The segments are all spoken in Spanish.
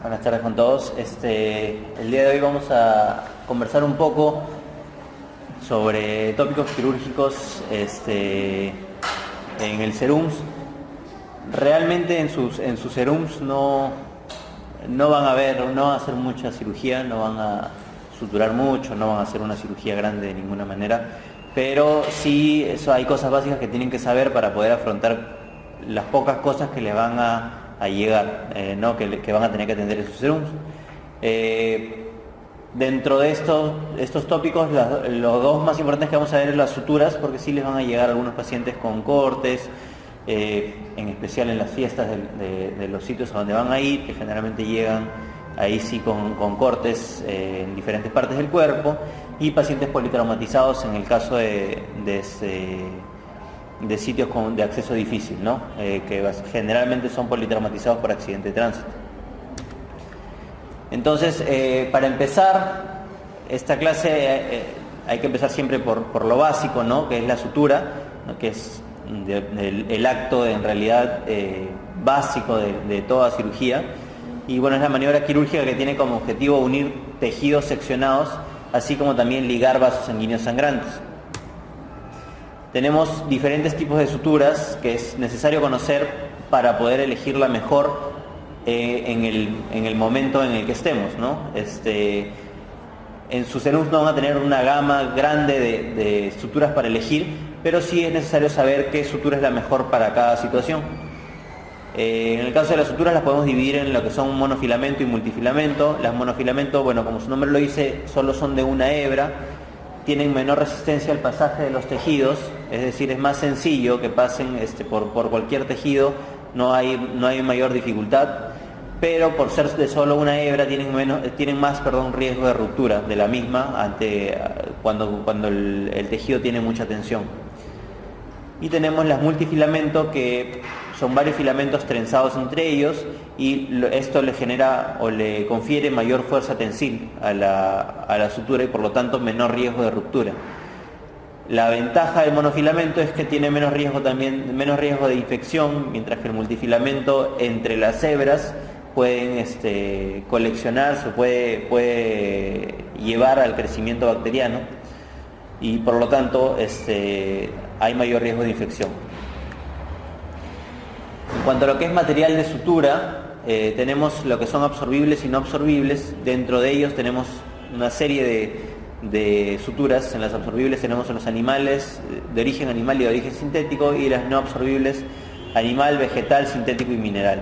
Buenas tardes con todos. El día de hoy vamos a conversar un poco sobre tópicos quirúrgicos en el serums. Realmente en sus serums no van a hacer mucha cirugía, no van a suturar mucho, no van a hacer una cirugía grande de ninguna manera, pero sí hay cosas básicas que tienen que saber para poder afrontar las pocas cosas que les van a llegar, que van a tener que atender en sus serums. Dentro de estos tópicos, los dos más importantes que vamos a ver es las suturas, porque sí les van a llegar algunos pacientes con cortes, en especial en las fiestas de los sitios a donde van a ir, que generalmente llegan ahí sí con cortes en diferentes partes del cuerpo, y pacientes politraumatizados en el caso de sitios de acceso difícil, ¿no? Que generalmente son politraumatizados por accidente de tránsito. Entonces, para empezar esta clase hay que empezar siempre por lo básico, ¿no? Que es la sutura, ¿no? Que es el acto en realidad básico de toda cirugía. Y bueno, es la maniobra quirúrgica que tiene como objetivo unir tejidos seccionados, así como también ligar vasos sanguíneos sangrantes. Tenemos diferentes tipos de suturas que es necesario conocer para poder elegir la mejor en el momento en el que estemos, ¿no? En sus serums no van a tener una gama grande de suturas para elegir, pero sí es necesario saber qué sutura es la mejor para cada situación. En el caso de las suturas las podemos dividir en lo que son monofilamento y multifilamento. Las monofilamento, bueno, como su nombre lo dice, solo son de una hebra, tienen menor resistencia al pasaje de los tejidos, es decir, es más sencillo que pasen por cualquier tejido, no hay mayor dificultad, pero por ser de solo una hebra tienen más riesgo de ruptura de la misma cuando el tejido tiene mucha tensión. Y tenemos las multifilamento, que son varios filamentos trenzados entre ellos, y esto le genera o le confiere mayor fuerza tensil a la sutura y por lo tanto menor riesgo de ruptura. La ventaja del monofilamento es que tiene menos riesgo de infección, mientras que el multifilamento entre las hebras pueden coleccionarse, puede llevar al crecimiento bacteriano y por lo tanto hay mayor riesgo de infección. En cuanto a lo que es material de sutura, tenemos lo que son absorbibles y no absorbibles. Dentro de ellos tenemos una serie de suturas. En las absorbibles tenemos los animales de origen animal y de origen sintético, y las no absorbibles animal, vegetal, sintético y mineral.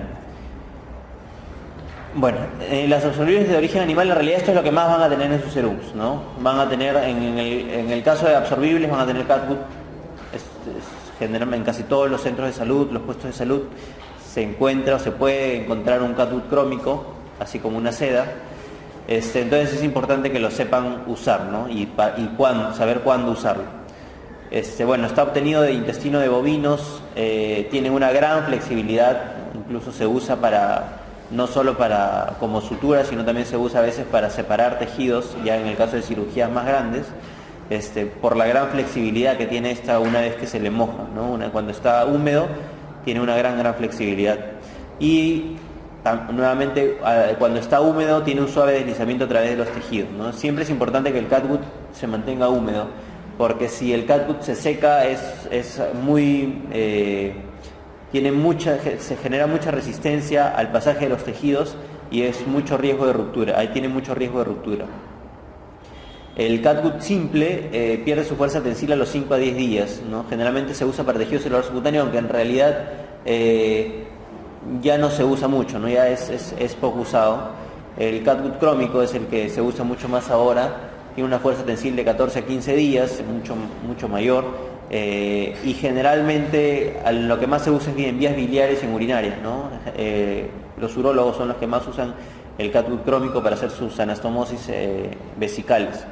Bueno, las absorbibles de origen animal, en realidad esto es lo que más van a tener en sus serums, ¿no? Van a tener, en el caso de absorbibles, van a tener catgut. Generalmente en casi todos los centros de salud, los puestos de salud, se encuentra o se puede encontrar un catgut crómico, así como una seda. Entonces es importante que lo sepan usar, ¿no? y saber cuándo usarlo. Bueno, está obtenido de intestino de bovinos, tiene una gran flexibilidad, incluso se usa no solo como sutura, sino también se usa a veces para separar tejidos, ya en el caso de cirugías más grandes, por la gran flexibilidad que tiene esta una vez que se le moja, ¿no? Cuando está húmedo tiene una gran flexibilidad, y nuevamente cuando está húmedo tiene un suave deslizamiento a través de los tejidos, ¿no? Siempre es importante que el catgut se mantenga húmedo, porque si el catgut se seca se genera mucha resistencia al pasaje de los tejidos y es mucho riesgo de ruptura, ahí tiene mucho riesgo de ruptura. El catgut simple pierde su fuerza tensil a los 5 a 10 días, ¿no? Generalmente se usa para tejido celular subcutáneo, aunque en realidad ya no se usa mucho, ¿no? Ya es poco usado. El catgut crómico es el que se usa mucho más ahora, tiene una fuerza tensil de 14 a 15 días, mucho mayor, y generalmente lo que más se usa es en vías biliares y en urinarias, ¿no? Los urólogos son los que más usan el catgut crómico para hacer sus anastomosis vesicales.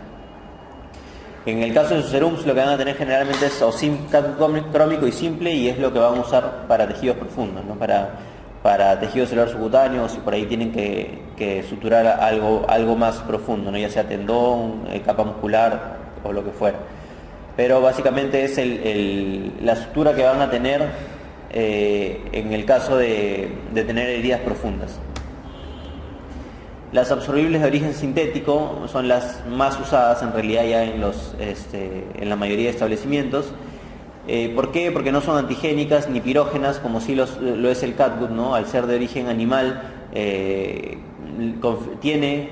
En el caso de sus serums, lo que van a tener generalmente es catgut crómico y simple, y es lo que van a usar para tejidos profundos, ¿no? Para tejidos celular subcutáneos, y por ahí tienen que suturar algo más profundo, ¿no? Ya sea tendón, capa muscular o lo que fuera. Pero básicamente es la sutura que van a tener en el caso de tener heridas profundas. Las absorbibles de origen sintético son las más usadas en realidad ya en la mayoría de establecimientos. ¿Por qué? Porque no son antigénicas ni pirógenas como sí lo es el catgut, ¿no? Al ser de origen animal, tiene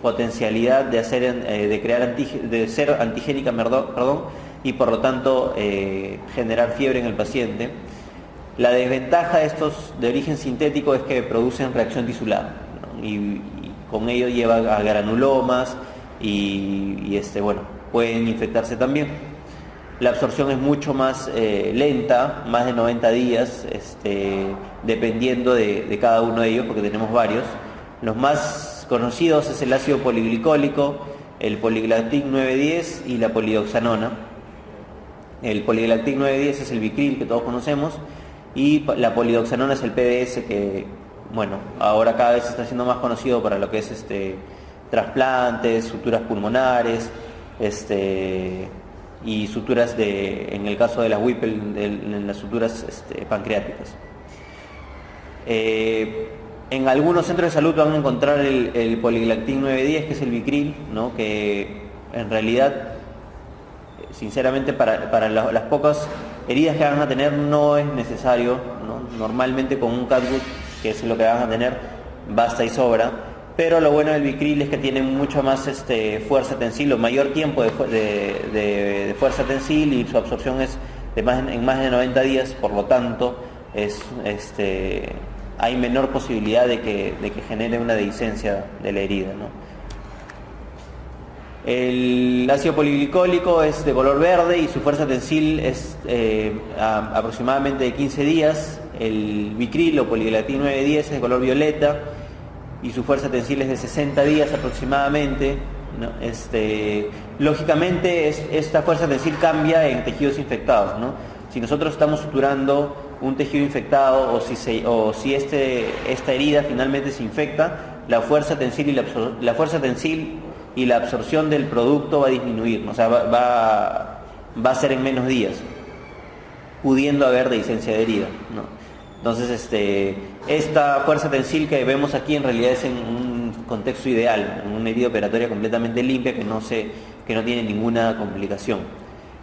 potencialidad de ser antigénica, perdón, y por lo tanto generar fiebre en el paciente. La desventaja de estos de origen sintético es que producen reacción tisular, ¿no? y con ello lleva a granulomas y pueden infectarse también. La absorción es mucho más lenta, más de 90 días, dependiendo de cada uno de ellos, porque tenemos varios. Los más conocidos es el ácido poliglicólico, el Poliglactin 910 y la polidoxanona. El Poliglactin 910 es el Vicril que todos conocemos, y la polidoxanona es el PDS, que ahora cada vez está siendo más conocido para lo que es trasplantes, suturas pulmonares, y suturas en el caso de las Whipple, en las suturas pancreáticas. En algunos centros de salud van a encontrar el Poliglactin 910, que es el Vicril, ¿no? Que en realidad, sinceramente, para las pocas heridas que van a tener no es necesario, ¿no? Normalmente con un catgut, que es lo que van a tener, basta y sobra. Pero lo bueno del Vicril es que tiene mucho más fuerza tensil, o mayor tiempo de fuerza tensil, y su absorción es en más de 90 días, por lo tanto hay menor posibilidad de que genere una dehiscencia de la herida, ¿no? El ácido poliglicólico es de color verde y su fuerza tensil es aproximadamente de 15 días. El Vicril o Poliglactin 910 es de color violeta y su fuerza tensil es de 60 días aproximadamente, ¿no? Lógicamente esta fuerza tensil cambia en tejidos infectados, ¿no? Si nosotros estamos suturando un tejido infectado o si esta herida finalmente se infecta, la fuerza tensil y la absorción del producto va a disminuir, ¿no? O sea, va a ser en menos días, pudiendo haber dehiscencia de herida, ¿no? Entonces, esta fuerza tensil que vemos aquí en realidad es en un contexto ideal, en una herida operatoria completamente limpia que no tiene ninguna complicación.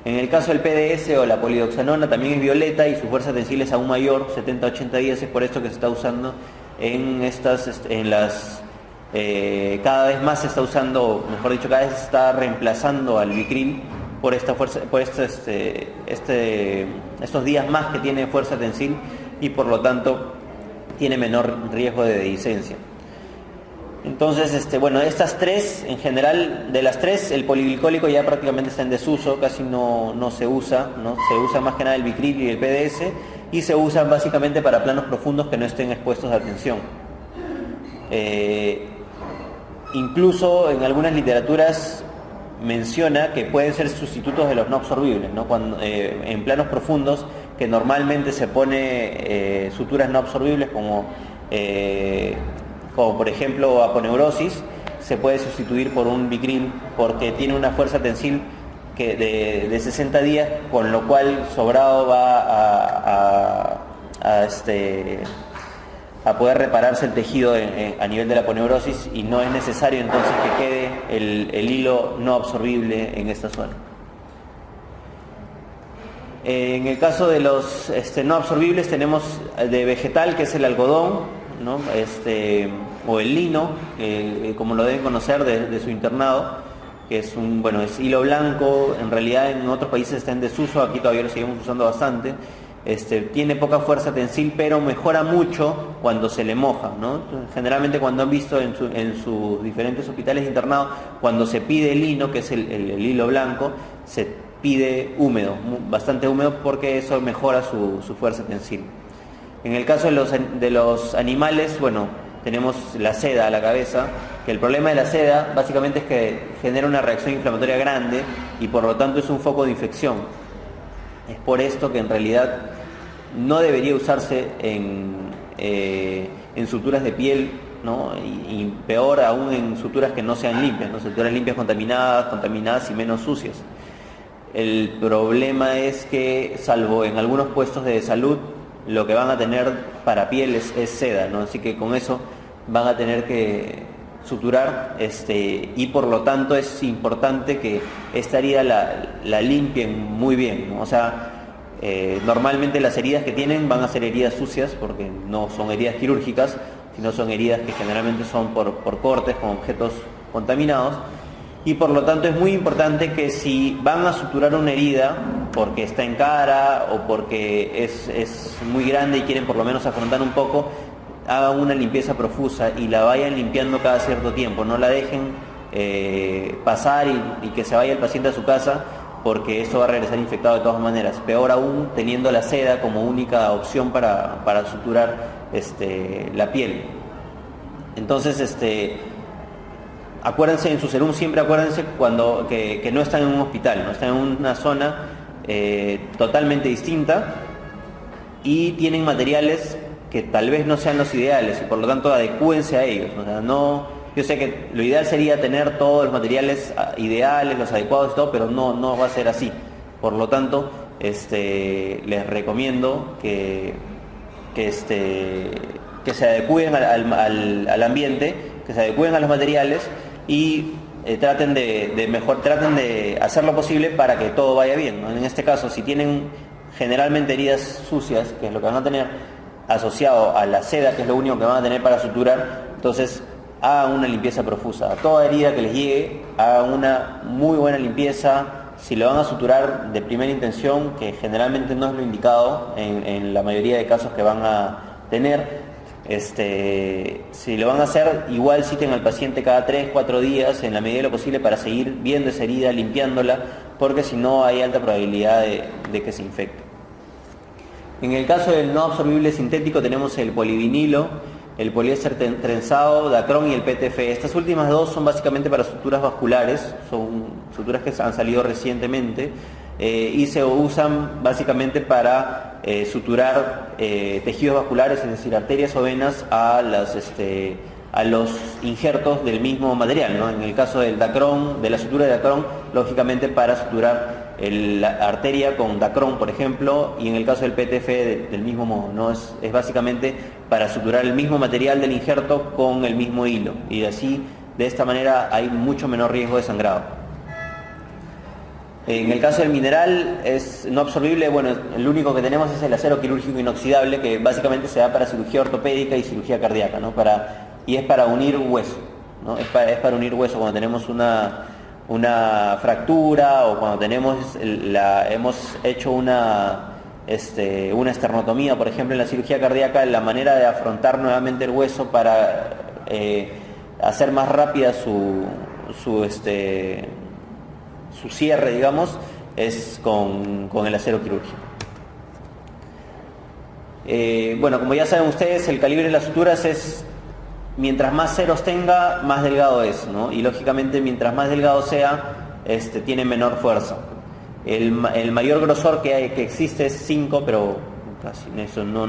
En el caso del PDS o la polidoxanona también es violeta y su fuerza tensil es aún mayor, 70-80 días, es por esto que se está usando cada vez más se está usando, mejor dicho, cada vez se está reemplazando al Vicril por esta fuerza, por estos días más que tiene fuerza tensil, y por lo tanto tiene menor riesgo de dehiscencia. Entonces, estas tres, en general, de las tres, el poliglicólico ya prácticamente está en desuso, casi no se usa, ¿no? Se usa más que nada el Vicril y el PDS, y se usan básicamente para planos profundos que no estén expuestos a tensión. Incluso en algunas literaturas menciona que pueden ser sustitutos de los no absorbibles, ¿no? En planos profundos, que normalmente se pone suturas no absorbibles como por ejemplo aponeurosis, se puede sustituir por un Vicril porque tiene una fuerza tensil de 60 días, con lo cual sobrado va a poder repararse el tejido a nivel de la aponeurosis, y no es necesario entonces que quede el hilo no absorbible en esta zona. En el caso de los no absorbibles tenemos de vegetal, que es el algodón, ¿no? O el lino, como lo deben conocer de su internado, que es es hilo blanco. En realidad en otros países está en desuso, aquí todavía lo seguimos usando bastante. Tiene poca fuerza tensil, pero mejora mucho cuando se le moja, ¿no? Generalmente, cuando han visto en sus diferentes hospitales de internado, cuando se pide el lino, que es el hilo blanco, se pide húmedo, bastante húmedo, porque eso mejora su fuerza tensil. En el caso de los animales, tenemos la seda a la cabeza, que el problema de la seda básicamente es que genera una reacción inflamatoria grande y por lo tanto es un foco de infección. Es por esto que en realidad no debería usarse en suturas de piel, ¿no? Y peor aún en suturas que no sean limpias, ¿no? Suturas limpias contaminadas y menos sucias. El problema es que, salvo en algunos puestos de salud, lo que van a tener para piel es seda, ¿no? Así que con eso van a tener que suturar, y por lo tanto es importante que esta herida la limpien muy bien, ¿no? O sea, normalmente las heridas que tienen van a ser heridas sucias porque no son heridas quirúrgicas, sino son heridas que generalmente son por cortes con objetos contaminados, y por lo tanto es muy importante que si van a suturar una herida porque está en cara o porque es muy grande y quieren por lo menos afrontar un poco, hagan una limpieza profusa y la vayan limpiando cada cierto tiempo, no la dejen pasar y que se vaya el paciente a su casa, porque eso va a regresar infectado de todas maneras. Peor aún teniendo la seda como única opción para suturar la piel. Entonces, acuérdense en su serum, siempre acuérdense que no están en un hospital, no están en una zona totalmente distinta y tienen materiales que tal vez no sean los ideales y por lo tanto adecúense a ellos. O sea, yo sé que lo ideal sería tener todos los materiales ideales, los adecuados y todo, pero no va a ser así. Por lo tanto, les recomiendo que se adecúen al ambiente, que se adecúen a los materiales y traten de hacer lo posible para que todo vaya bien, ¿no? En este caso, si tienen generalmente heridas sucias, que es lo que van a tener asociado a la seda, que es lo único que van a tener para suturar, entonces hagan una limpieza profusa. A toda herida que les llegue, hagan una muy buena limpieza. Si lo van a suturar de primera intención, que generalmente no es lo indicado en la mayoría de casos que van a tener, si lo van a hacer, igual citen al paciente cada 3-4 días en la medida de lo posible para seguir viendo esa herida, limpiándola, porque si no hay alta probabilidad de que se infecte. En el caso del no absorbible sintético tenemos el polivinilo, el poliéster trenzado, Dacron y el PTF. Estas últimas dos son básicamente para suturas vasculares, son suturas que han salido recientemente y se usan básicamente para suturar tejidos vasculares, es decir, arterias o venas a los injertos del mismo material, ¿no? En el caso del Dacron, de la sutura de Dacron, lógicamente para suturar la arteria con Dacron, por ejemplo, y en el caso del PTF del mismo modo, ¿no? Es básicamente para suturar el mismo material del injerto con el mismo hilo, y así, de esta manera, hay mucho menor riesgo de sangrado. En el caso del mineral es no absorbible, bueno, el único que tenemos es el acero quirúrgico inoxidable, que básicamente se da para cirugía ortopédica y cirugía cardíaca, ¿no? Y es para unir hueso, ¿no? Es para unir hueso cuando tenemos una fractura o cuando hemos hecho una esternotomía, por ejemplo, en la cirugía cardíaca. La manera de afrontar nuevamente el hueso para hacer más rápida su cierre, digamos, es con el acero quirúrgico. Bueno, como ya saben ustedes, el calibre de las suturas es, mientras más ceros tenga, más delgado es, ¿no? Y lógicamente mientras más delgado sea, tiene menor fuerza. El mayor grosor que existe es 5, pero casi eso no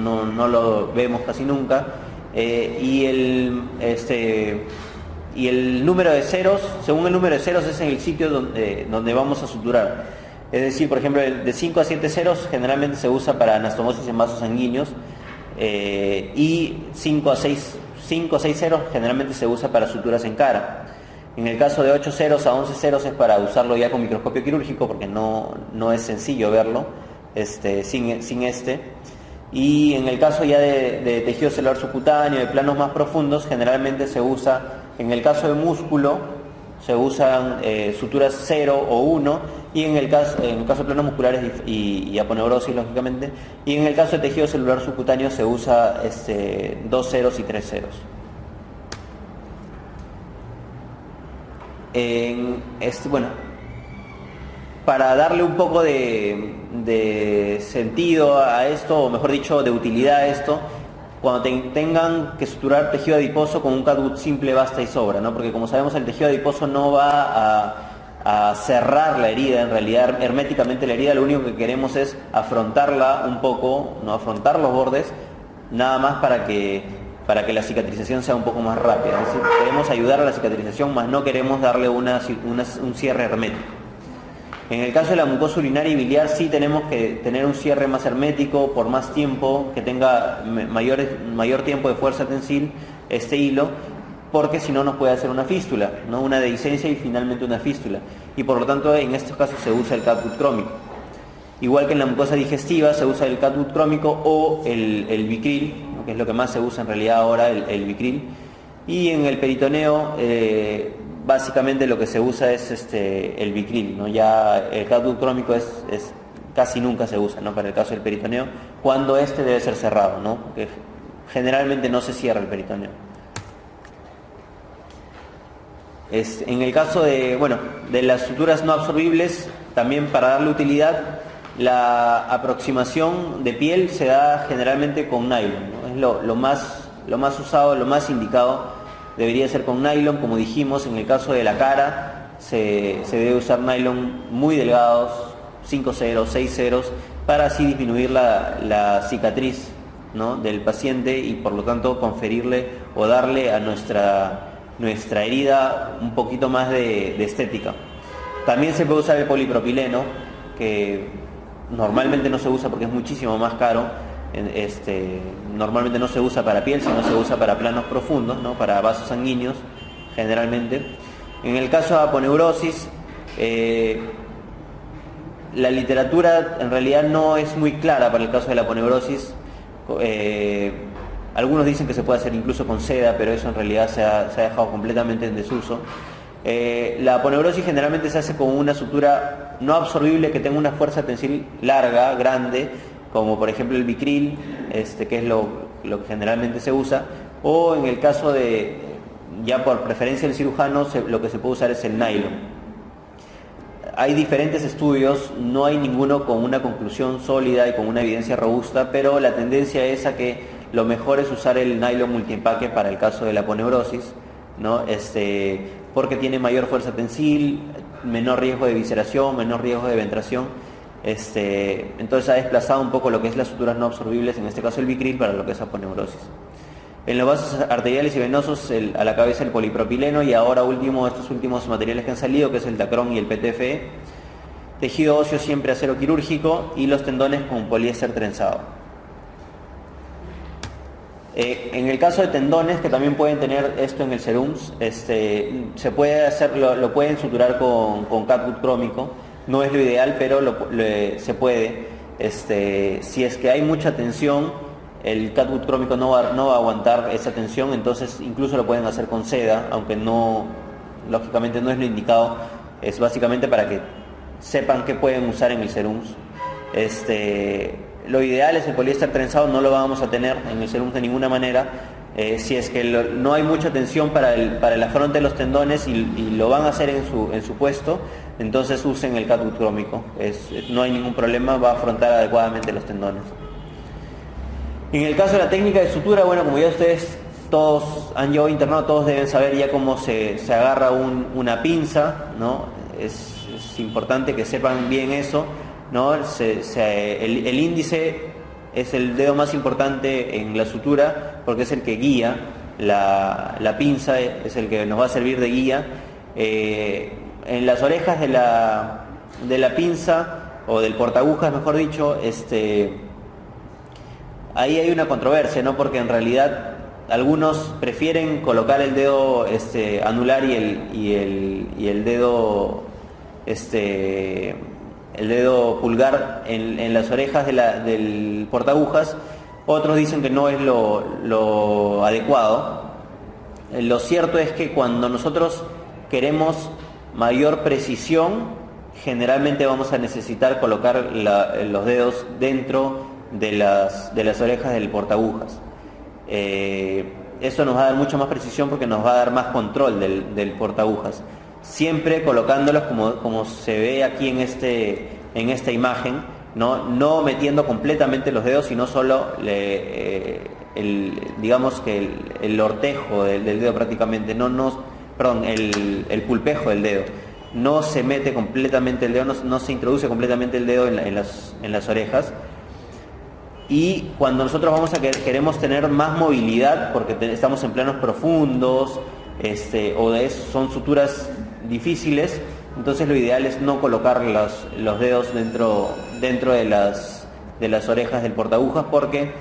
lo vemos casi nunca. Y el número de ceros, según el número de ceros, es en el sitio donde vamos a suturar. Es decir, por ejemplo, de 5 a 7 ceros generalmente se usa para anastomosis en vasos sanguíneos, y 5 o 6 ceros generalmente se usa para suturas en cara. En el caso de 8 ceros a 11 ceros es para usarlo ya con microscopio quirúrgico, porque no es sencillo verlo sin y en el caso ya de tejido celular subcutáneo, de planos más profundos, generalmente se usa, en el caso de músculo, se usan suturas 0 o 1, y en el caso de planos musculares y aponeurosis, lógicamente, y en el caso de tejido celular subcutáneo se usa 2 ceros y 3 ceros. Bueno, para darle un poco de sentido a esto, o mejor dicho, de utilidad a esto, cuando tengan que suturar tejido adiposo, con un catgut simple basta y sobra, ¿no? Porque como sabemos, el tejido adiposo no va a cerrar la herida, en realidad herméticamente la herida. Lo único que queremos es afrontarla un poco, no afrontar los bordes, nada más para que la cicatrización sea un poco más rápida. Es decir, queremos ayudar a la cicatrización, más no queremos darle un cierre hermético. En el caso de la mucosa urinaria y biliar, sí tenemos que tener un cierre más hermético por más tiempo, que tenga mayor tiempo de fuerza tensil, este hilo, porque si no nos puede hacer una fístula, ¿no? Una dehiscencia y finalmente una fístula. Y por lo tanto en estos casos se usa el catgut crómico. Igual que en la mucosa digestiva se usa el catgut crómico o el Vicryl, ¿no? Que es lo que más se usa en realidad ahora, el Vicryl. Y en el peritoneo básicamente lo que se usa es el Vicryl, ¿no? Ya el catgut crómico es casi nunca se usa, ¿no? Para el caso del peritoneo, cuando debe ser cerrado, ¿no? Porque generalmente no se cierra el peritoneo. En el caso de las suturas no absorbibles, también para darle utilidad, la aproximación de piel se da generalmente con nylon, ¿no? Es lo más usado, lo más indicado debería ser con nylon. Como dijimos, en el caso de la cara se debe usar nylon muy delgados, 5 ceros, 6 ceros, para así disminuir la cicatriz, ¿no? Del paciente y por lo tanto conferirle o darle a nuestra herida un poquito más de estética. También se puede usar el polipropileno, que normalmente no se usa porque es muchísimo más caro. Normalmente no se usa para piel, sino se usa para planos profundos, ¿no? Para vasos sanguíneos generalmente. En el caso de aponeurosis, la literatura en realidad no es muy clara para el caso de la aponeurosis. Algunos dicen que se puede hacer incluso con seda, pero eso en realidad se ha dejado completamente en desuso. La aponeurosis generalmente se hace con una sutura no absorbible que tenga una fuerza tensil larga, grande, como por ejemplo el Vicryl, que es lo que generalmente se usa, o en el caso de, ya por preferencia del cirujano, lo que se puede usar es el nylon. Hay diferentes estudios, no hay ninguno con una conclusión sólida y con una evidencia robusta, pero la tendencia es a que lo mejor es usar el nylon multiempaque para el caso de la aponeurosis, ¿no? Porque tiene mayor fuerza tensil, menor riesgo de visceración, menor riesgo de ventración. Entonces ha desplazado un poco lo que es las suturas no absorbibles, en este caso el Vicryl, para lo que es aponeurosis. En los vasos arteriales y venosos, a la cabeza el polipropileno, y ahora estos últimos materiales que han salido, que es el Dacron y el PTFE. Tejido óseo siempre acero quirúrgico y los tendones con poliéster trenzado. En el caso de tendones, que también pueden tener esto en el serums, se puede hacer, lo pueden suturar con catgut crómico. No es lo ideal, pero se puede. Si es que hay mucha tensión, el catgut crómico no va a aguantar esa tensión, entonces incluso lo pueden hacer con seda, aunque lógicamente no es lo indicado. Es básicamente para que sepan qué pueden usar en el serums. Lo ideal es el poliéster trenzado, no lo vamos a tener en el serums de ninguna manera. Si es que no hay mucha tensión para el afronte de los tendones y lo van a hacer en su puesto, entonces usen el catgut crómico. No hay ningún problema, va a afrontar adecuadamente los tendones. En el caso de la técnica de sutura, como ya ustedes todos han llevado internado, todos deben saber ya cómo se agarra una pinza, ¿no? Es importante que sepan bien eso, ¿no? El índice es el dedo más importante en la sutura porque es el que guía la pinza, es el que nos va a servir de guía. En las orejas de la pinza, o del portaagujas mejor dicho, ahí hay una controversia, ¿no? Porque en realidad algunos prefieren colocar el dedo anular y el dedo pulgar en las orejas del portaagujas. Otros dicen que no es lo adecuado. Lo cierto es que cuando nosotros queremos mayor precisión, generalmente vamos a necesitar colocar los dedos dentro de las orejas del portaagujas. Eso nos va a dar mucha más precisión porque nos va a dar más control del portaagujas. Siempre colocándolos como se ve aquí en esta imagen, no metiendo completamente los dedos, sino solo digamos que el ortejo del dedo prácticamente, el pulpejo del dedo. No se mete completamente el dedo, no se introduce completamente el dedo en las orejas. Y cuando nosotros queremos tener más movilidad, porque estamos en planos profundos, son suturas difíciles, entonces lo ideal es no colocar los dedos dentro de las orejas del portaagujas, porque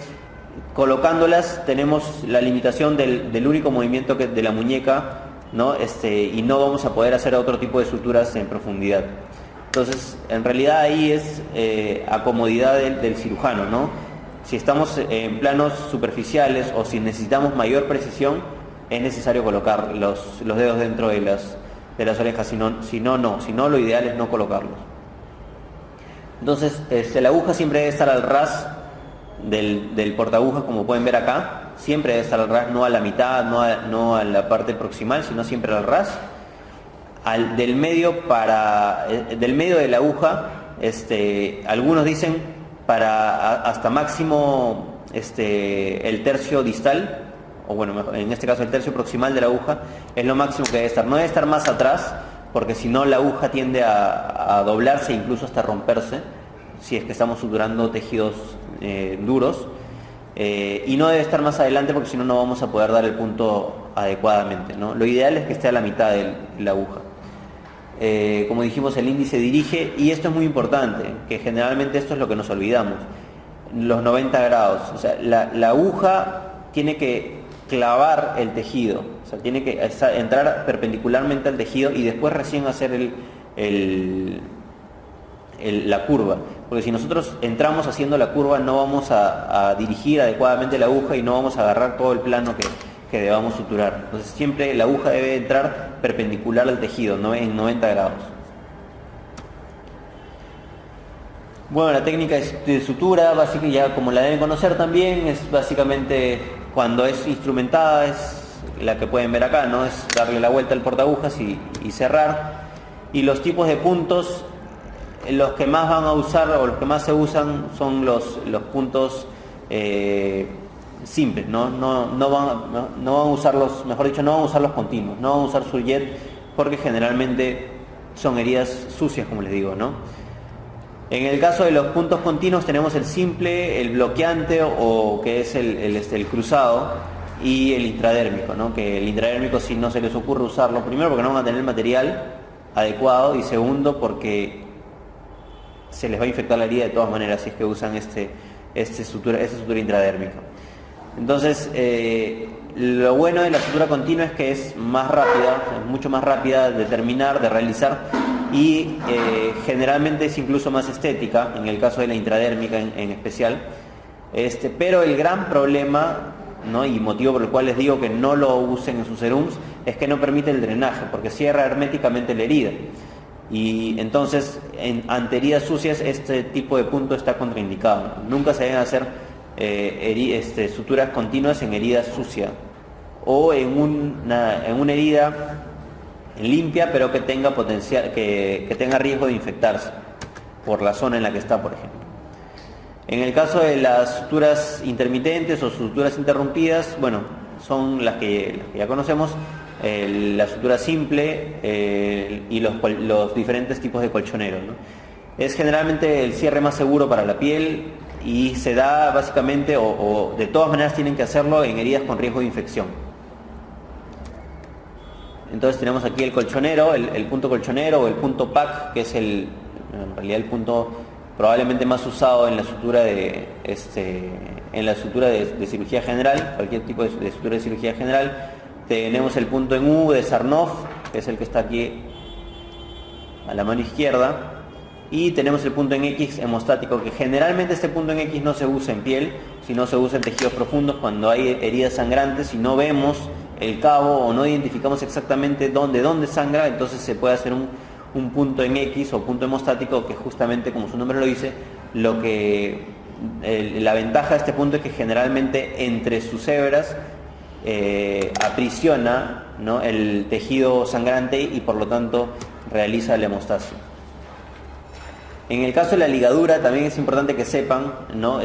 colocándolas tenemos la limitación del único movimiento de la muñeca, ¿no? Y no vamos a poder hacer otro tipo de suturas en profundidad. Entonces, en realidad ahí es a comodidad del cirujano, ¿no? Si estamos en planos superficiales o si necesitamos mayor precisión, es necesario colocar los dedos dentro de las orejas, si no, lo ideal es no colocarlos. Entonces, la aguja siempre debe estar al ras del portaagujas, como pueden ver acá. Siempre debe estar al ras, no a la mitad, no a la parte proximal, sino siempre al ras. Del medio de la aguja, algunos dicen hasta máximo el tercio distal, o bueno, en este caso el tercio proximal de la aguja, es lo máximo que debe estar. No debe estar más atrás, porque si no la aguja tiende a doblarse e incluso hasta romperse, si es que estamos suturando tejidos duros. Y no debe estar más adelante, porque si no, no vamos a poder dar el punto adecuadamente, ¿no? Lo ideal es que esté a la mitad de la aguja. Como dijimos, el índice dirige, y esto es muy importante, que generalmente esto es lo que nos olvidamos, los 90 grados. O sea, la aguja tiene que clavar el tejido, o sea, tiene que entrar perpendicularmente al tejido y después recién hacer la curva, porque si nosotros entramos haciendo la curva no vamos a dirigir adecuadamente la aguja y no vamos a agarrar todo el plano que debamos suturar. Entonces siempre la aguja debe entrar perpendicular al tejido, ¿no? En 90 grados. Bueno, la técnica de sutura básica, ya como la deben conocer también, es básicamente cuando es instrumentada, es la que pueden ver acá, ¿no? Es darle la vuelta al portaagujas y cerrar. Y los tipos de puntos, los que más van a usar o los que más se usan son los puntos simples, ¿no? No van a usarlos, mejor dicho, no van a usar los continuos, no van a usar surjet, porque generalmente son heridas sucias, como les digo, ¿no? En el caso de los puntos continuos tenemos el simple, el bloqueante, o que es el cruzado, y el intradérmico, ¿no? Que el intradérmico, si no se les ocurre usarlo, primero porque no van a tener el material adecuado, y segundo porque se les va a infectar la herida de todas maneras si es que usan esta sutura intradérmica. Entonces, lo bueno de la sutura continua es que es más rápida, es mucho más rápida de terminar, de realizar, y generalmente es incluso más estética, en el caso de la intradérmica en especial. Pero el gran problema, ¿no? Y motivo por el cual les digo que no lo usen en sus serums, es que no permite el drenaje, porque cierra herméticamente la herida. Y entonces, ante heridas sucias, este tipo de punto está contraindicado. Nunca se deben hacer suturas continuas en heridas sucias, o en una herida limpia, pero que tenga potencial, que tenga riesgo de infectarse por la zona en la que está, por ejemplo. En el caso de las suturas intermitentes o suturas interrumpidas, bueno, son las que ya conocemos, la sutura simple y los diferentes tipos de colchoneros, ¿no? Es generalmente el cierre más seguro para la piel, y se da básicamente, o de todas maneras tienen que hacerlo en heridas con riesgo de infección. Entonces tenemos aquí el colchonero, el punto colchonero, o el punto PAC, que es en realidad el punto probablemente más usado en la sutura de cirugía general, cualquier tipo de sutura de cirugía general. Tenemos el punto en U de Sarnoff, que es el que está aquí a la mano izquierda, y tenemos el punto en X hemostático, que generalmente este punto en X no se usa en piel, sino se usa en tejidos profundos cuando hay heridas sangrantes y no vemos el cabo o no identificamos exactamente dónde sangra. Entonces se puede hacer un punto en X o punto hemostático, que justamente, como su nombre lo dice, la ventaja de este punto es que generalmente entre sus hebras aprisiona, ¿no?, el tejido sangrante, y por lo tanto realiza la hemostasia. En el caso de la ligadura también es importante que sepan, ¿no?,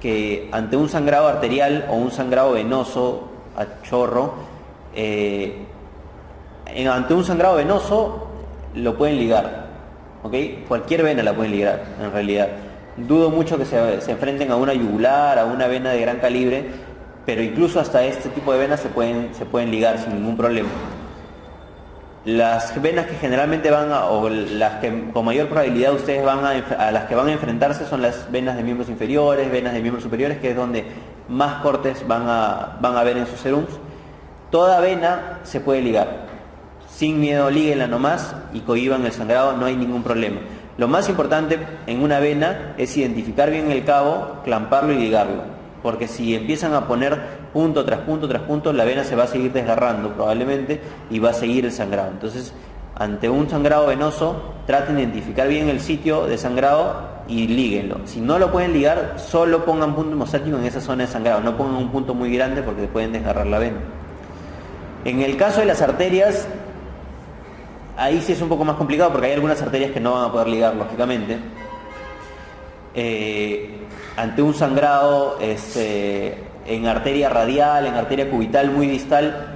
que ante un sangrado arterial o un sangrado venoso a chorro, ante un sangrado venoso lo pueden ligar, ¿ok? Cualquier vena la pueden ligar, en realidad. Dudo mucho que se enfrenten a una yugular, a una vena de gran calibre, pero incluso hasta este tipo de venas se pueden ligar sin ningún problema. Las venas que generalmente o las que con mayor probabilidad ustedes a las que van a enfrentarse, son las venas de miembros inferiores, venas de miembros superiores, que es donde más cortes van a ver en sus serums. Toda vena se puede ligar. Sin miedo, líguenla nomás y cohiban el sangrado, no hay ningún problema. Lo más importante en una vena es identificar bien el cabo, clamparlo y ligarlo. Porque si empiezan a poner punto tras punto tras punto, la vena se va a seguir desgarrando probablemente y va a seguir el sangrado. Entonces, ante un sangrado venoso, traten de identificar bien el sitio de sangrado y líguenlo. Si no lo pueden ligar, solo pongan punto hemostático en esa zona de sangrado. No pongan un punto muy grande porque pueden desgarrar la vena. En el caso de las arterias, ahí sí es un poco más complicado porque hay algunas arterias que no van a poder ligar, lógicamente. Ante un sangrado en arteria radial, en arteria cubital muy distal,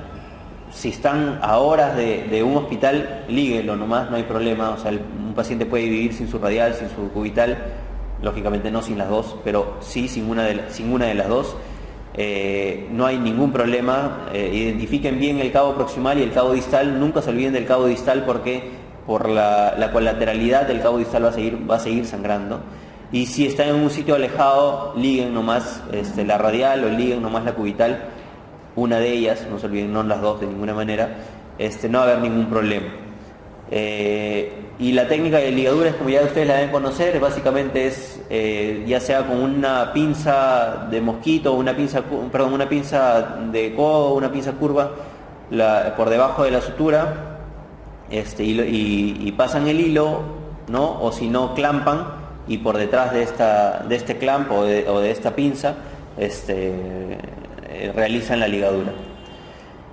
si están a horas de un hospital, líguelo nomás, no hay problema. O sea, un paciente puede vivir sin su radial, sin su cubital, lógicamente no sin las dos, pero sí sin una de las dos. No hay ningún problema. Identifiquen bien el cabo proximal y el cabo distal. Nunca se olviden del cabo distal porque por la colateralidad del cabo distal va a seguir sangrando. Y si está en un sitio alejado, liguen nomás la radial o liguen nomás la cubital, una de ellas, no se olviden, no las dos de ninguna manera. No va a haber ningún problema. Y la técnica de ligaduras, como ya ustedes la deben conocer, básicamente es ya sea con una pinza de mosquito, una pinza de codo, una pinza curva por debajo de la sutura, y pasan el hilo, ¿no? O si no, clampan y por detrás de este clamp o de esta pinza realizan la ligadura.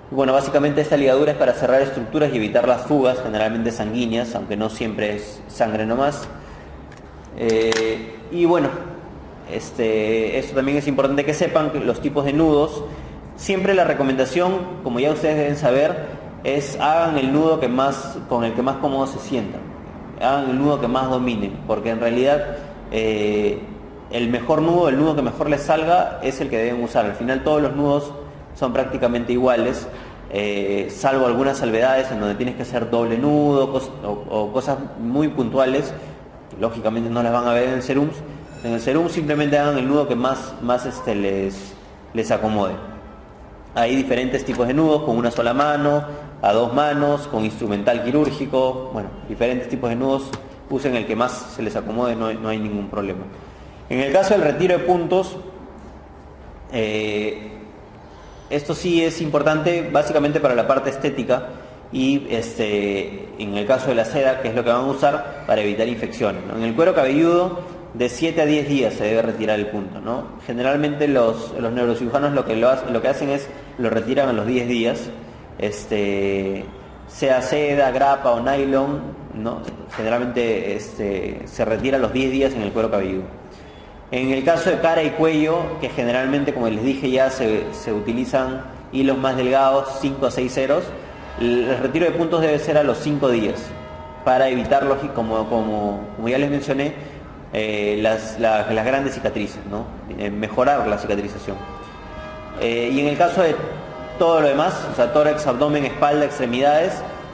Bueno, básicamente esta ligadura es para cerrar estructuras y evitar las fugas, generalmente sanguíneas, aunque no siempre es sangre nomás. Y bueno, esto también es importante que sepan que los tipos de nudos. Siempre la recomendación, como ya ustedes deben saber, es hagan el nudo con el que más cómodos se sientan. Hagan el nudo que más dominen, porque en realidad el mejor nudo, el nudo que mejor les salga, es el que deben usar. Al final todos los nudos son prácticamente iguales, salvo algunas salvedades en donde tienes que hacer doble nudo o cosas muy puntuales, que lógicamente no las van a ver en serums. En el serum simplemente hagan el nudo que más les acomode. Hay diferentes tipos de nudos, con una sola mano, a dos manos, con instrumental quirúrgico, bueno, diferentes tipos de nudos, usen el que más se les acomode, no hay ningún problema. En el caso del retiro de puntos, esto sí es importante básicamente para la parte estética y en el caso de la seda, que es lo que van a usar para evitar infecciones, ¿no? En el cuero cabelludo, de 7 a 10 días se debe retirar el punto, ¿no? Generalmente los neurocirujanos lo que hacen es lo retiran a los 10 días, sea seda, grapa o nylon, ¿no? Generalmente se retira a los 10 días en el cuero cabelludo. En el caso de cara y cuello, que generalmente, como les dije ya, se utilizan hilos más delgados, 5 a 6 ceros, el retiro de puntos debe ser a los 5 días, para evitar, como ya les mencioné, las grandes cicatrices, ¿no? Mejorar la cicatrización. Y en el caso de todo lo demás, o sea, tórax, abdomen, espalda, extremidades,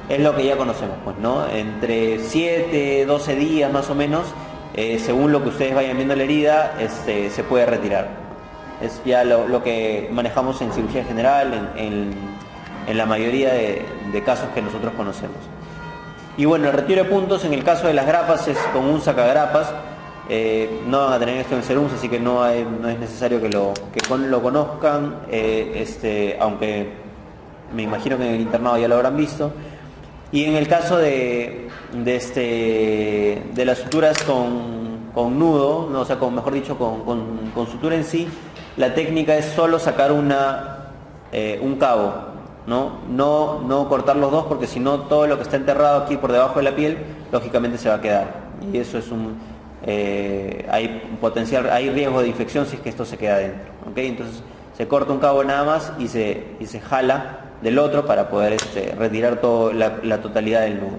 es lo que ya conocemos, pues, ¿no? Entre 7, 12 días más o menos, según lo que ustedes vayan viendo la herida, se puede retirar. Es ya lo que manejamos en cirugía general, en la mayoría de casos que nosotros conocemos. Y bueno, el retiro de puntos en el caso de las grapas es con un sacagrapas. No van a tener esto en serums, así que no es necesario que lo conozcan, aunque me imagino que en el internado ya lo habrán visto. Y en el caso de las suturas con nudo, ¿no? O sea, mejor dicho, con sutura en sí, la técnica es solo sacar un cabo, no cortar los dos, porque si no todo lo que está enterrado aquí por debajo de la piel, lógicamente se va a quedar. Y eso es hay riesgo de infección si es que esto se queda dentro, ¿okay? Entonces se corta un cabo nada más y se jala del otro para poder retirar la totalidad del nudo,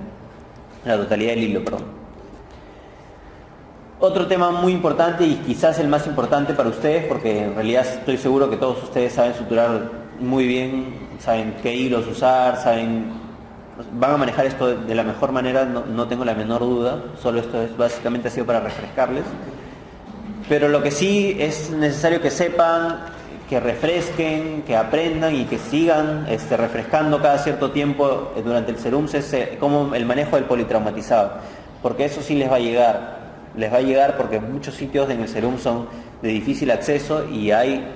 la totalidad del hilo, perdón. Otro tema muy importante y quizás el más importante para ustedes, porque en realidad estoy seguro que todos ustedes saben suturar muy bien, saben qué hilos usar, van a manejar esto de la mejor manera, no tengo la menor duda, solo esto es básicamente ha sido para refrescarles. Pero lo que sí es necesario que sepan, que refresquen, que aprendan y que sigan refrescando cada cierto tiempo durante el SERUMS es como el manejo del politraumatizado, porque eso sí les va a llegar porque muchos sitios en el SERUMS son de difícil acceso y hay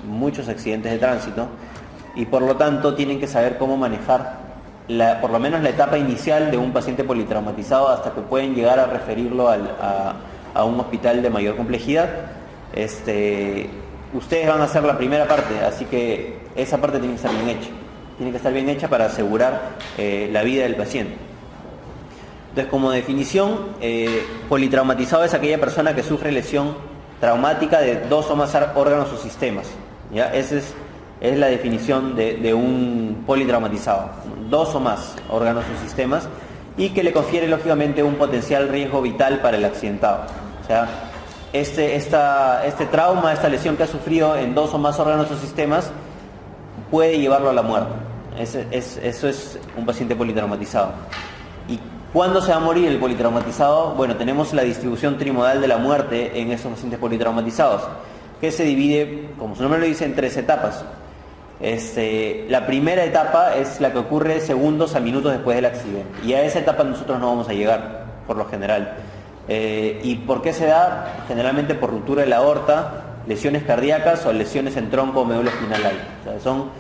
muchos accidentes de tránsito y por lo tanto tienen que saber cómo manejar por lo menos la etapa inicial de un paciente politraumatizado hasta que pueden llegar a referirlo a un hospital de mayor complejidad. Ustedes van a hacer la primera parte, así que esa parte tiene que estar bien hecha. Tiene que estar bien hecha para asegurar la vida del paciente. Entonces, como definición, politraumatizado es aquella persona que sufre lesión traumática de 2 o más órganos o sistemas. ¿Ya? Esa es la definición de un politraumatizado. 2 o más órganos o sistemas y que le confiere, lógicamente, un potencial riesgo vital para el accidentado. O sea, este trauma, esta lesión que ha sufrido en 2 o más órganos o sistemas puede llevarlo a la muerte. Eso es un paciente politraumatizado. ¿Y cuándo se va a morir el politraumatizado? Bueno, tenemos la distribución trimodal de la muerte en esos pacientes politraumatizados, que se divide, como su nombre lo dice, en 3 etapas. La primera etapa es la que ocurre segundos a minutos después del accidente, y a esa etapa nosotros no vamos a llegar, por lo general. ¿Y por qué se da? Generalmente por ruptura de la aorta, lesiones cardíacas o lesiones en tronco o médula espinal alta. O sea, son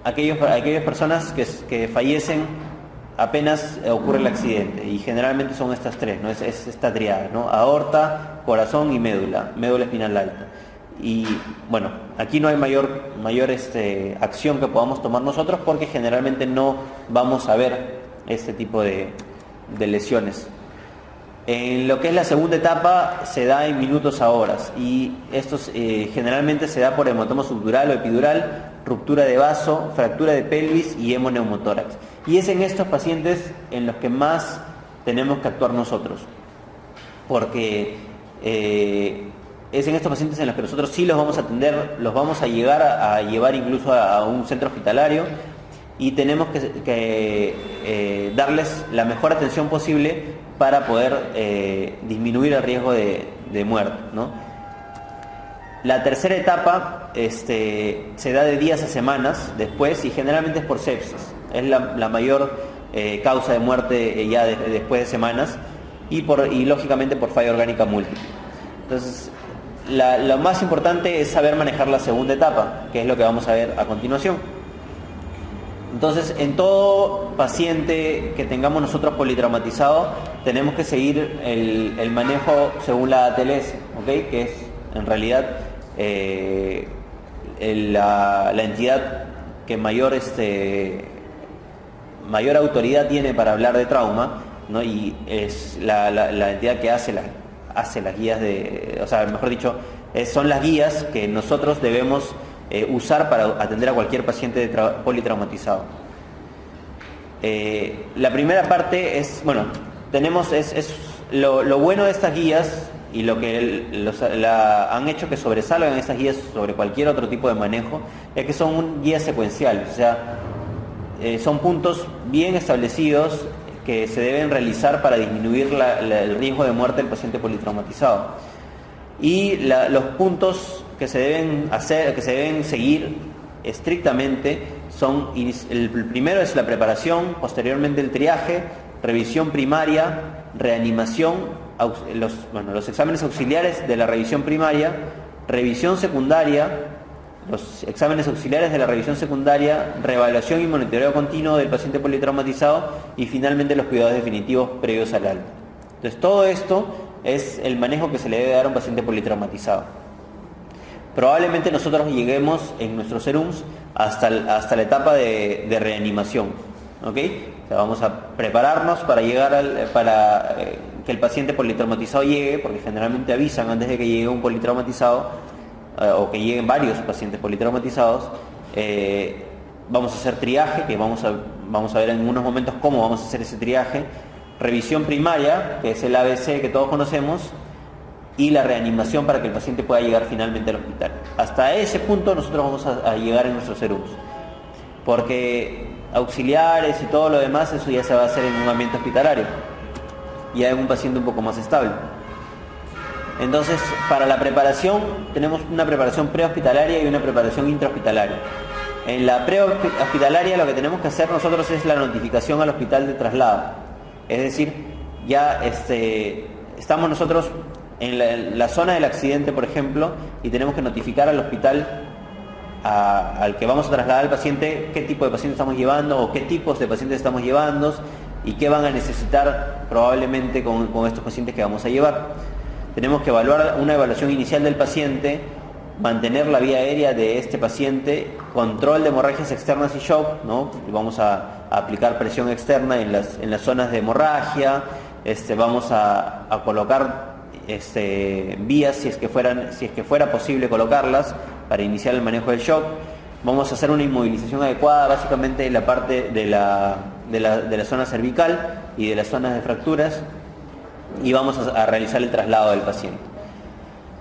aquellas personas que fallecen apenas ocurre el accidente, y generalmente son estas 3, ¿no? Es esta triada, ¿no? Aorta, corazón y médula espinal alta. Y bueno, aquí no hay mayor acción que podamos tomar nosotros porque generalmente no vamos a ver este tipo de lesiones. En lo que es la segunda etapa se da en minutos a horas, y esto generalmente se da por hematoma subdural o epidural, ruptura de vaso, fractura de pelvis y hemoneumotórax. Y es en estos pacientes en los que más tenemos que actuar nosotros, porque es en estos pacientes en los que nosotros sí los vamos a atender, los vamos a llegar a llevar incluso a un centro hospitalario, y tenemos que darles la mejor atención posible para poder disminuir el riesgo de muerte, ¿no? La tercera etapa se da de días a semanas después, y generalmente es por sepsis. Es la mayor causa de muerte ya después de semanas, y lógicamente por falla orgánica múltiple. Entonces, lo más importante es saber manejar la segunda etapa, que es lo que vamos a ver a continuación. Entonces, en todo paciente que tengamos nosotros politraumatizado, tenemos que seguir el manejo según la ATLS, ¿ok? Que es en realidad la entidad que mayor autoridad tiene para hablar de trauma, ¿no? Y es la entidad que hace las guías son las guías que nosotros debemos usar para atender a cualquier paciente politraumatizado. La primera parte es, bueno, tenemos lo bueno de estas guías, y lo que han hecho que sobresalgan estas guías sobre cualquier otro tipo de manejo, es que son guías secuenciales. O sea, son puntos bien establecidos que se deben realizar para disminuir el riesgo de muerte del paciente politraumatizado. Y los puntos que se deben seguir estrictamente son: el primero es la preparación, posteriormente el triaje, revisión primaria, reanimación, los exámenes auxiliares de la revisión primaria, revisión secundaria, los exámenes auxiliares de la revisión secundaria, reevaluación y monitoreo continuo del paciente politraumatizado, y finalmente los cuidados definitivos previos al alta. Entonces, todo esto es el manejo que se le debe dar a un paciente politraumatizado. Probablemente nosotros lleguemos en nuestros SERUMS hasta la etapa de reanimación, ¿ok? O sea, vamos a prepararnos para llegar que el paciente politraumatizado llegue, porque generalmente avisan antes de que llegue un politraumatizado o que lleguen varios pacientes politraumatizados. Vamos a hacer triaje, que vamos a ver en unos momentos cómo vamos a hacer ese triaje. Revisión primaria, que es el ABC que todos conocemos, y la reanimación para que el paciente pueda llegar finalmente al hospital. Hasta ese punto nosotros vamos a llegar en nuestros SERUMS, porque auxiliares y todo lo demás, eso ya se va a hacer en un ambiente hospitalario, ya en un paciente un poco más estable. Entonces, para la preparación, tenemos una preparación prehospitalaria y una preparación intrahospitalaria. En la prehospitalaria lo que tenemos que hacer nosotros es la notificación al hospital de traslado. Es decir, ya estamos nosotros en la zona del accidente, por ejemplo, y tenemos que notificar al hospital al que vamos a trasladar al paciente qué tipo de paciente estamos llevando o qué tipos de pacientes estamos llevando y qué van a necesitar probablemente con estos pacientes que vamos a llevar. Tenemos que evaluar una evaluación inicial del paciente, mantener la vía aérea de este paciente, control de hemorragias externas y shock, ¿no? Vamos a aplicar presión externa en las zonas de hemorragia, vamos a colocar vías si es que fuera posible colocarlas para iniciar el manejo del shock. Vamos a hacer una inmovilización adecuada, básicamente en la parte de la zona cervical y de las zonas de fracturas, y vamos a realizar el traslado del paciente.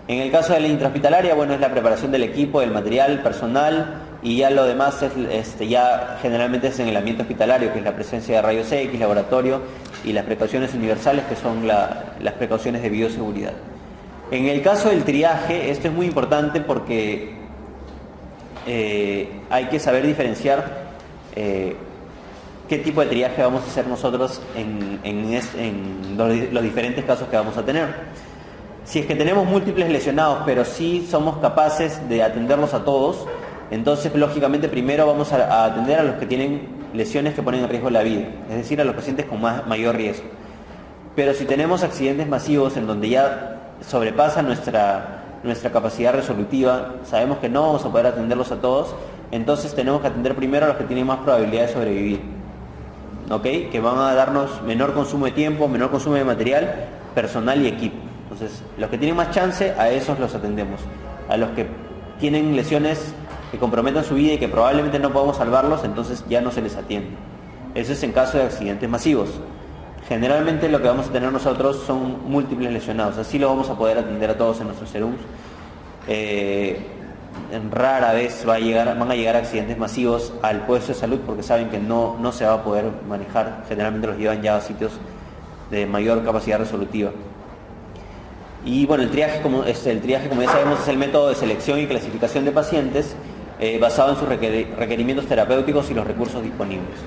En el caso de la intrahospitalaria, bueno, es la preparación del equipo, del material, personal, y ya lo demás ya generalmente es en el ambiente hospitalario, que es la presencia de rayos X, laboratorio y las precauciones universales, que son las precauciones de bioseguridad. En el caso del triaje, esto es muy importante porque hay que saber diferenciar qué tipo de triaje vamos a hacer nosotros en los diferentes casos que vamos a tener. Si es que tenemos múltiples lesionados, pero sí somos capaces de atenderlos a todos, entonces lógicamente primero vamos a atender a los que tienen lesiones que ponen en riesgo la vida, es decir, a los pacientes con mayor riesgo. Pero si tenemos accidentes masivos en donde ya sobrepasa nuestra capacidad resolutiva, sabemos que no vamos a poder atenderlos a todos, entonces tenemos que atender primero a los que tienen más probabilidad de sobrevivir, ¿ok? Que van a darnos menor consumo de tiempo, menor consumo de material, personal y equipo. Entonces, los que tienen más chance, a esos los atendemos. A los que tienen lesiones que comprometan su vida y que probablemente no podamos salvarlos, entonces ya no se les atiende. Eso es en caso de accidentes masivos. Generalmente lo que vamos a tener nosotros son múltiples lesionados, así lo vamos a poder atender a todos en nuestros serums. Rara vez van a llegar accidentes masivos al puesto de salud porque saben que no se va a poder manejar. Generalmente los llevan ya a sitios de mayor capacidad resolutiva. Y bueno, el triaje, como ya sabemos, es el método de selección y clasificación de pacientes basado en sus requerimientos terapéuticos y los recursos disponibles.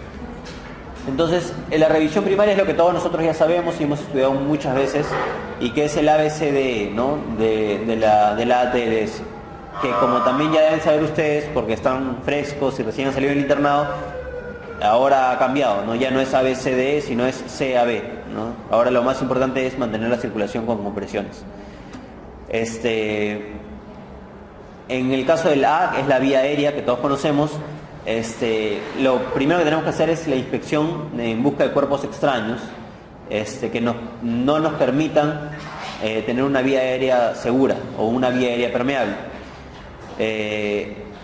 Entonces, la revisión primaria es lo que todos nosotros ya sabemos y hemos estudiado muchas veces, y que es el ABCD, ¿no? de la ATLS, que como también ya deben saber ustedes, porque están frescos y recién han salido del internado, ahora ha cambiado, ¿no? Ya no es ABCD, sino es CAB, ¿no? Ahora lo más importante es mantener la circulación con compresiones. En el caso del A, es la vía aérea que todos conocemos. Lo primero que tenemos que hacer es la inspección en busca de cuerpos extraños que no nos permitan tener una vía aérea segura o una vía aérea permeable.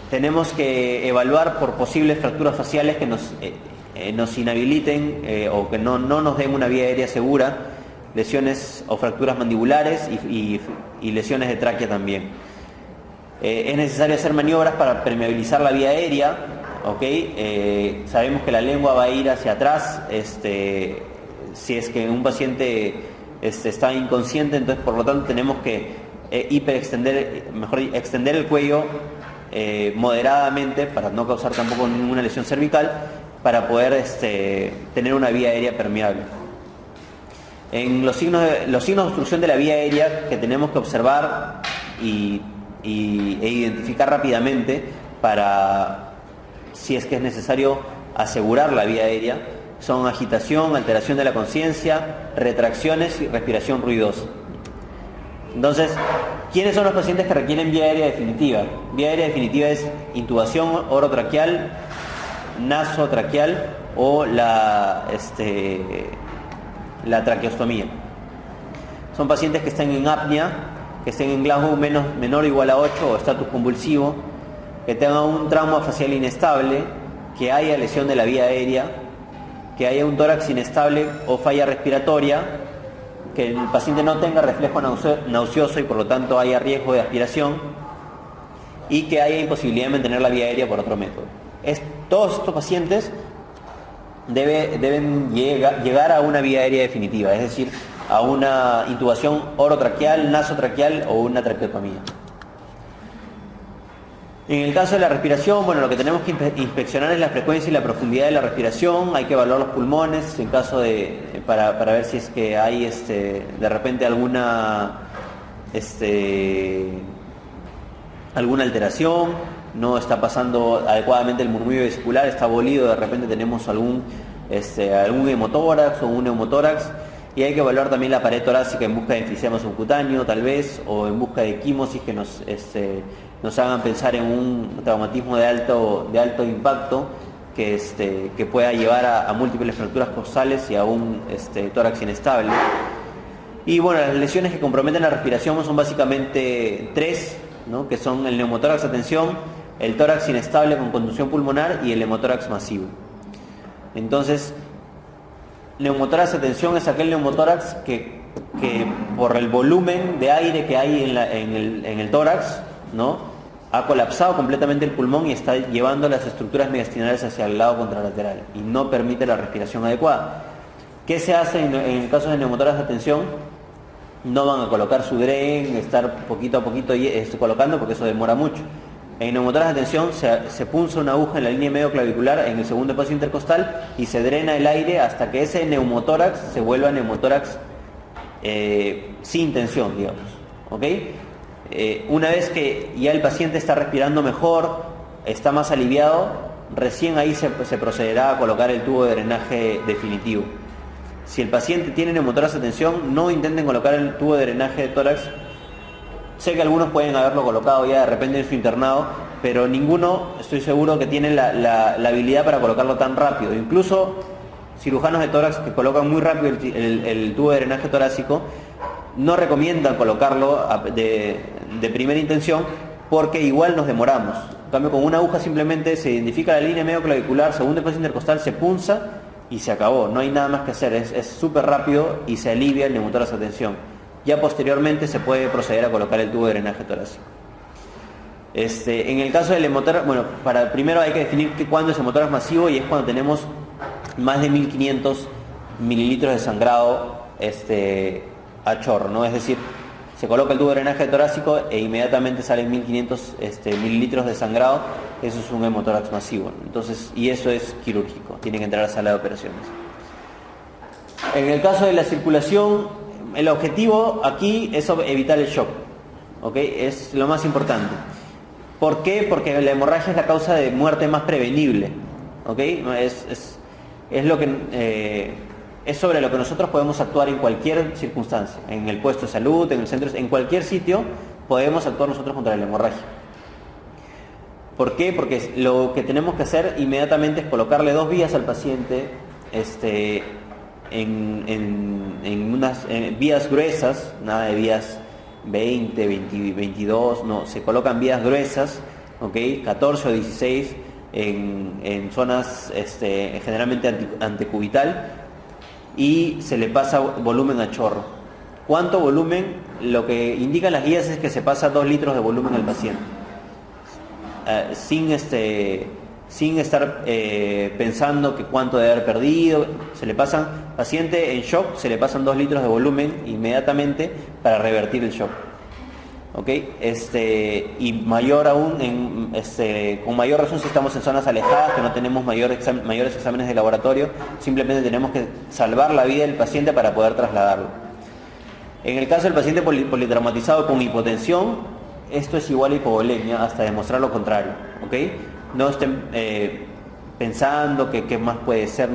Tenemos que evaluar por posibles fracturas faciales que nos inhabiliten o que no nos den una vía aérea segura, lesiones o fracturas mandibulares y lesiones de tráquea también. Es necesario hacer maniobras para permeabilizar la vía aérea, ¿ok? Sabemos que la lengua va a ir hacia atrás si es que un paciente está inconsciente, entonces por lo tanto tenemos que extender el cuello moderadamente para no causar tampoco ninguna lesión cervical, para poder tener una vía aérea permeable. En los signos de obstrucción de la vía aérea que tenemos que observar e identificar rápidamente para, si es que es necesario, asegurar la vía aérea, son agitación, alteración de la conciencia, retracciones y respiración ruidosa. Entonces, ¿quiénes son los pacientes que requieren vía aérea definitiva? Vía aérea definitiva es intubación orotraqueal, nasotraqueal o la traqueostomía. Son pacientes que estén en apnea, que estén en Glasgow menor o igual a 8 o estatus convulsivo, que tengan un trauma facial inestable, que haya lesión de la vía aérea, que haya un tórax inestable o falla respiratoria, que el paciente no tenga reflejo nauseoso y por lo tanto haya riesgo de aspiración, y que haya imposibilidad de mantener la vía aérea por otro método. Todos estos pacientes deben llegar a una vía aérea definitiva, es decir, a una intubación orotraqueal, nasotraqueal o una traqueotomía. En el caso de la respiración, bueno, lo que tenemos que inspeccionar es la frecuencia y la profundidad de la respiración. Hay que evaluar los pulmones en caso de para ver si es que hay de repente alguna alteración, no está pasando adecuadamente el murmullo vesicular, está abolido, de repente tenemos algún hemotórax o un neumotórax, y hay que evaluar también la pared torácica en busca de enfisema subcutáneo tal vez, o en busca de quimosis que nos hagan pensar en un traumatismo de alto impacto que pueda llevar a múltiples fracturas coxales y a un tórax inestable. Y bueno, las lesiones que comprometen la respiración son básicamente tres, ¿no? Que son el neumotórax a tensión, el tórax inestable con contusión pulmonar y el neumotórax masivo. Entonces, neumotórax a tensión es aquel neumotórax que por el volumen de aire que hay en el tórax, ¿no?, ha colapsado completamente el pulmón y está llevando las estructuras mediastinales hacia el lado contralateral y no permite la respiración adecuada. ¿Qué se hace en el caso de neumotórax a tensión? No van a colocar su dren, estar poquito a poquito colocando, porque eso demora mucho. En neumotórax de tensión se punza una aguja en la línea medio clavicular en el segundo espacio intercostal y se drena el aire hasta que ese neumotórax se vuelva neumotórax sin tensión, digamos. ¿Ok? Una vez que ya el paciente está respirando mejor, está más aliviado, recién ahí se procederá a colocar el tubo de drenaje definitivo. Si el paciente tiene neumotórax de tensión, no intenten colocar el tubo de drenaje de tórax. Sé que algunos pueden haberlo colocado ya de repente en su internado, pero ninguno, estoy seguro, que tiene la habilidad para colocarlo tan rápido. Incluso cirujanos de tórax que colocan muy rápido el tubo de drenaje torácico no recomiendan colocarlo de primera intención, porque igual nos demoramos. En cambio, con una aguja simplemente se identifica la línea medio clavicular, segundo espacio intercostal, se punza y se acabó. No hay nada más que hacer, es súper rápido y se alivia el neumotórax a tensión. Ya posteriormente se puede proceder a colocar el tubo de drenaje torácico. En el caso del hemotórax, bueno, primero hay que definir cuándo es hemotórax masivo, y es cuando tenemos más de 1500 mililitros de sangrado a chorro, ¿no? Es decir, se coloca el tubo de drenaje torácico e inmediatamente salen 1500 mililitros de sangrado. Eso es un hemotórax masivo. Entonces, y eso es quirúrgico, tiene que entrar a la sala de operaciones. En el caso de la circulación, el objetivo aquí es evitar el shock, ¿ok? Es lo más importante. ¿Por qué? Porque la hemorragia es la causa de muerte más prevenible, ¿ok? Es sobre lo que nosotros podemos actuar en cualquier circunstancia, en el puesto de salud, en el centro, en cualquier sitio podemos actuar nosotros contra la hemorragia. ¿Por qué? Porque lo que tenemos que hacer inmediatamente es colocarle 2 vías al paciente, en unas vías gruesas, nada de vías 20, 22, no, se colocan vías gruesas, ¿ok? 14 o 16 en zonas generalmente antecubital, y se le pasa volumen a chorro. ¿Cuánto volumen? Lo que indican las guías es que se pasa 2 litros de volumen al paciente, sin estar pensando que cuánto debe haber perdido. Se le pasan, paciente en shock, se le pasan 2 litros de volumen inmediatamente para revertir el shock, ¿ok? Y mayor aún, con mayor razón si estamos en zonas alejadas, que no tenemos mayores exámenes de laboratorio, simplemente tenemos que salvar la vida del paciente para poder trasladarlo. En el caso del paciente politraumatizado con hipotensión, esto es igual a hipovolemia hasta demostrar lo contrario, ¿ok? No estén pensando que qué más puede ser,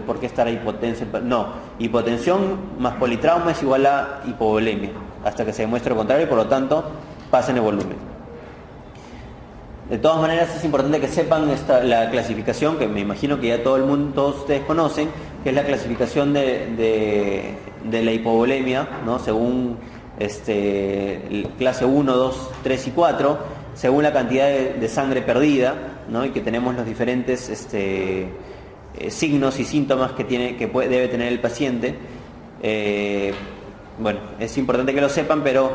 por qué estará hipotenso. No, hipotensión más politrauma es igual a hipovolemia, hasta que se demuestre lo contrario, y por lo tanto pasen el volumen. De todas maneras, es importante que sepan la clasificación, que me imagino que ya todos ustedes conocen, que es la clasificación de la hipovolemia, ¿no? Según clase 1, 2, 3 y 4, según la cantidad de sangre perdida, ¿no? Y que tenemos los diferentes signos y síntomas que debe tener el paciente. Bueno, es importante que lo sepan, pero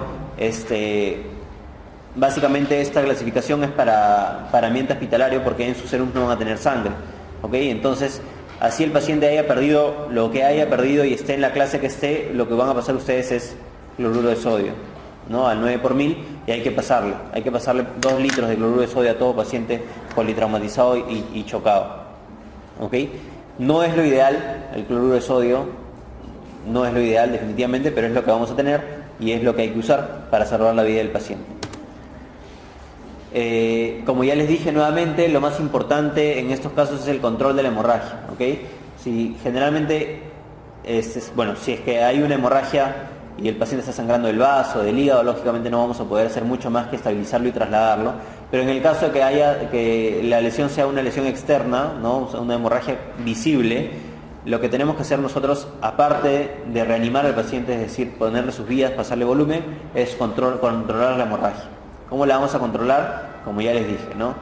básicamente esta clasificación es para ambiente hospitalario, porque en sus serum no van a tener sangre, ¿ok? Entonces, Así el paciente haya perdido lo que haya perdido y esté en la clase que esté, lo que van a pasar ustedes es cloruro de sodio, ¿no? Al 9 por 1000, y hay que pasarle 2 litros de cloruro de sodio a todo paciente politraumatizado y chocado. ¿Ok? No es lo ideal, el cloruro de sodio no es lo ideal definitivamente, pero es lo que vamos a tener y es lo que hay que usar para salvar la vida del paciente. Como ya les dije nuevamente, lo más importante en estos casos es el control de la hemorragia. ¿Ok? Si generalmente, si es que hay una hemorragia y el paciente está sangrando del vaso, del hígado, lógicamente no vamos a poder hacer mucho más que estabilizarlo y trasladarlo. Pero en el caso de que la lesión sea una lesión externa, ¿no? O sea, una hemorragia visible, lo que tenemos que hacer nosotros, aparte de reanimar al paciente, es decir, ponerle sus vías, pasarle volumen, es controlar la hemorragia. ¿Cómo la vamos a controlar? Como ya les dije, ¿no?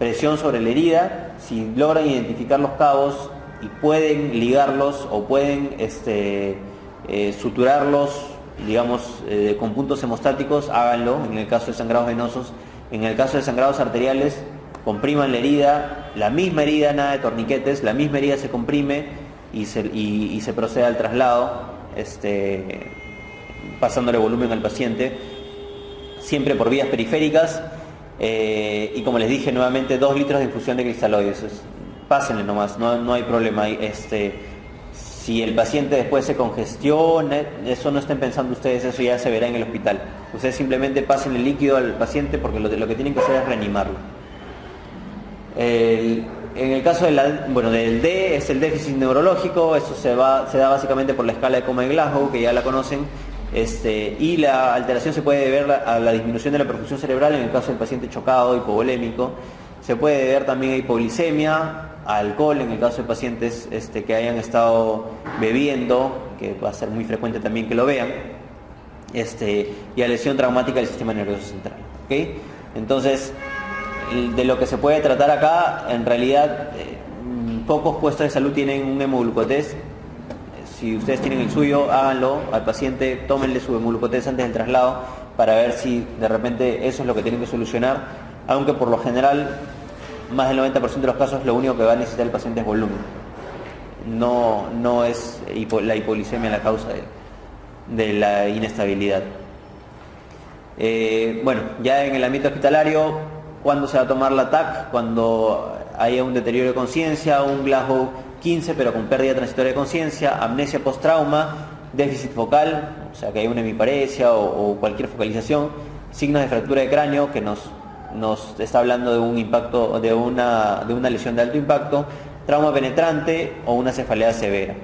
Presión sobre la herida. Si logran identificar los cabos y pueden ligarlos o pueden suturarlos, digamos, con puntos hemostáticos, háganlo. En el caso de sangrados venosos, en el caso de sangrados arteriales, compriman la herida, la misma herida, nada de torniquetes, la misma herida se comprime y se procede al traslado, pasándole volumen al paciente, siempre por vías periféricas, y como les dije nuevamente, 2 litros de infusión de cristaloides. Pásenle nomás, no hay problema. Si el paciente después se congestiona, eso no estén pensando ustedes, eso ya se verá en el hospital. Ustedes simplemente pasen el líquido al paciente porque lo que tienen que hacer es reanimarlo. En el caso del D, es el déficit neurológico. Eso se da básicamente por la escala de Coma de Glasgow, que ya la conocen, y la alteración se puede deber a la disminución de la perfusión cerebral en el caso del paciente chocado, hipovolémico. Se puede deber también a hipoglicemia, a alcohol en el caso de pacientes que hayan estado bebiendo, que va a ser muy frecuente también que lo vean, y a lesión traumática del sistema nervioso central. ¿Okay? Entonces, de lo que se puede tratar acá, en realidad pocos puestos de salud tienen un hemoglucotest. Si ustedes tienen el suyo, háganlo al paciente, tómenle su hemoglucotest antes del traslado para ver si de repente eso es lo que tienen que solucionar, aunque por lo general más del 90% de los casos lo único que va a necesitar el paciente es volumen. No es la hipoglicemia la causa de la inestabilidad. Ya en el ámbito hospitalario, ¿cuándo se va a tomar la TAC? Cuando haya un deterioro de conciencia, un Glasgow 15 pero con pérdida transitoria de conciencia, amnesia post-trauma, déficit focal, o sea que hay una hemiparesia o cualquier focalización, signos de fractura de cráneo que nos está hablando de un impacto, de una lesión de alto impacto, trauma penetrante o una cefalea severa.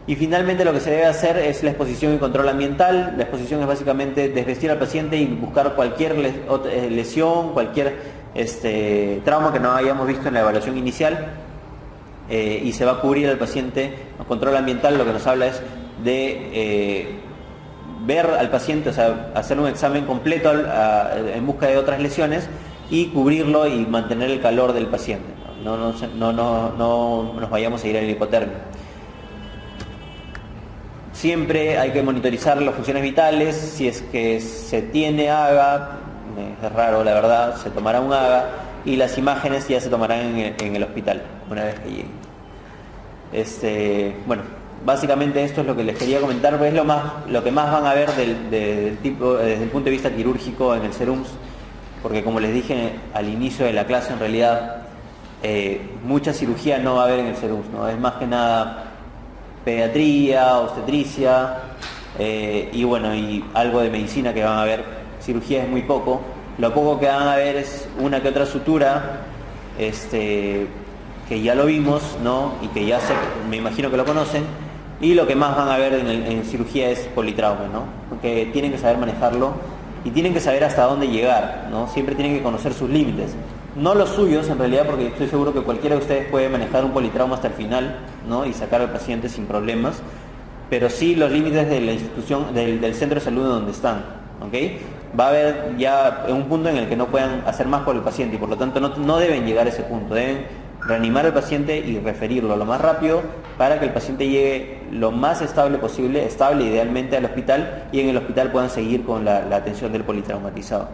Y finalmente lo que se debe hacer es la exposición y control ambiental. La exposición es básicamente desvestir al paciente y buscar cualquier lesión, cualquier trauma que no hayamos visto en la evaluación inicial, y se va a cubrir al paciente. El control ambiental lo que nos habla es de ver al paciente, o sea, hacer un examen completo en busca de otras lesiones y cubrirlo y mantener el calor del paciente. No nos vayamos a ir a la hipotermia. Siempre hay que monitorizar las funciones vitales. Si es que se tiene AGA, es raro la verdad, se tomará un AGA y las imágenes ya se tomarán en el hospital una vez que llegue. Básicamente esto es lo que les quería comentar, es lo que más van a ver desde el punto de vista quirúrgico en el SERUMS, porque como les dije al inicio de la clase, en realidad mucha cirugía no va a haber en el SERUMS, ¿no? Es más que nada pediatría, obstetricia, y algo de medicina que van a ver. Cirugía es muy poco. Lo poco que van a ver es una que otra sutura, que ya lo vimos, ¿no? Y que ya me imagino que lo conocen. Y lo que más van a ver en cirugía es politrauma, ¿no? Porque tienen que saber manejarlo y tienen que saber hasta dónde llegar, ¿no? Siempre tienen que conocer sus límites. No los suyos, en realidad, porque estoy seguro que cualquiera de ustedes puede manejar un politrauma hasta el final, ¿no? Y sacar al paciente sin problemas, pero sí los límites de la institución, del centro de salud donde están, ¿ok? Va a haber ya un punto en el que no puedan hacer más por el paciente y por lo tanto no deben llegar a ese punto. Deben reanimar al paciente y referirlo lo más rápido para que el paciente llegue lo más estable posible, estable idealmente al hospital, y en el hospital puedan seguir con la atención del politraumatizado.